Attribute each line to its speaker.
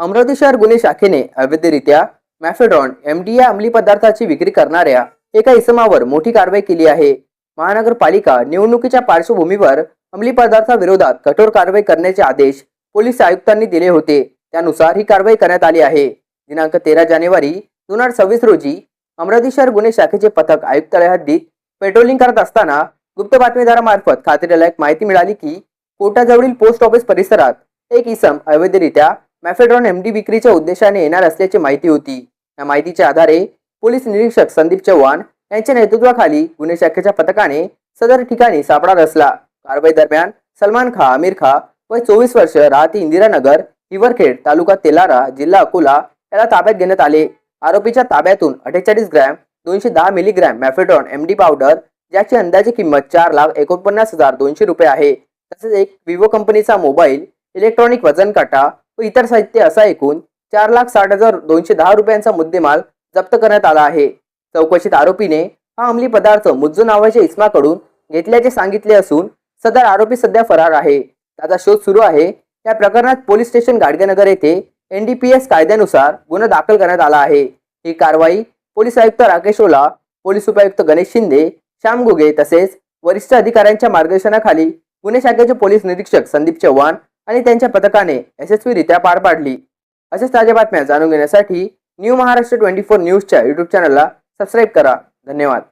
Speaker 1: अमरावती शहर गुन्हे शाखेने अवैधरित्या मॅफेड्रॉन एमडी या अंमली पदार्थाची विक्री करणाऱ्या एका इसमावर मोठी कारवाई केली आहे। महानगरपालिका निवडणुकीच्या पार्श्वभूमीवर अंमली पदार्थाविरोधात कठोर कारवाई करण्याचे आदेश पोलीस आयुक्तांनी दिले होते। त्यानुसार ही कारवाई करण्यात आली आहे। दिनांक 13 जानेवारी 2026 रोजी अमरावती शहर गुन्हे शाखेचे पथक आयुक्तालय हद्दीत पेट्रोलिंग करत असताना गुप्त बातमीदारामार्फत खात्रीलायक माहिती मिळाली की कोटाजवळील पोस्ट ऑफिस परिसरात एक इसम अवैधरित्या मॅफेड्रॉन एमडी विक्रीच्या उद्देशाने येणार असल्याची माहिती होती। या माहितीच्या आधारे पोलीस निरीक्षक संदीप चव्हाण यांच्या नेतृत्वाखाली गुन्हे शाखेच्या पथकाने सदर ठिकाणी सापळा रचला। कारवाई दरम्यान सलमान खा आमिर खा वय 24 वर्ष राहती इंदिरानगर हिवरखेड तालुका तेलारा जिल्हा अकोला याला ताब्यात घेण्यात आले। आरोपीच्या ताब्यातून 48 gram 210 milligram mephedrone MD powder ज्याची अंदाजे किंमत 4,49,200 रुपये आहे, तसेच एक विवो कंपनीचा मोबाईल, इलेक्ट्रॉनिक वजन काटा व इतर साहित्य असा एकूण 4,60,210 रुपयांचा मुद्देमाल जप्त करण्यात आला आहे। चौकशीत आरोपीने हा अंमली पदार्थ मुज्जू नावाच्या इसमाकडून घेतल्याचे सांगितले असून सदर आरोपी सध्या फरार आहे। त्याचा शोध सुरू आहे। या प्रकरणात पोलीस स्टेशन गाडगेनगर येथे एनडीपीएस कायद्यानुसार गुन्हा दाखल करण्यात आला आहे। ही कारवाई पोलीस आयुक्त राकेश ओला, पोलीस उपायुक्त गणेश शिंदे, श्याम गुगे तसेच वरिष्ठ अधिकाऱ्यांच्या मार्गदर्शनाखाली गुन्हे शाखेचे पोलीस निरीक्षक संदीप चव्हाण आणि त्यांच्या पथकाने यशस्वीरित्या पार पाडली। अशाच ताज्या बातम्या जाणून घेण्यासाठी न्यू महाराष्ट्र 24 न्यूजच्या यूट्यूब चॅनलला सबस्क्राईब करा। धन्यवाद।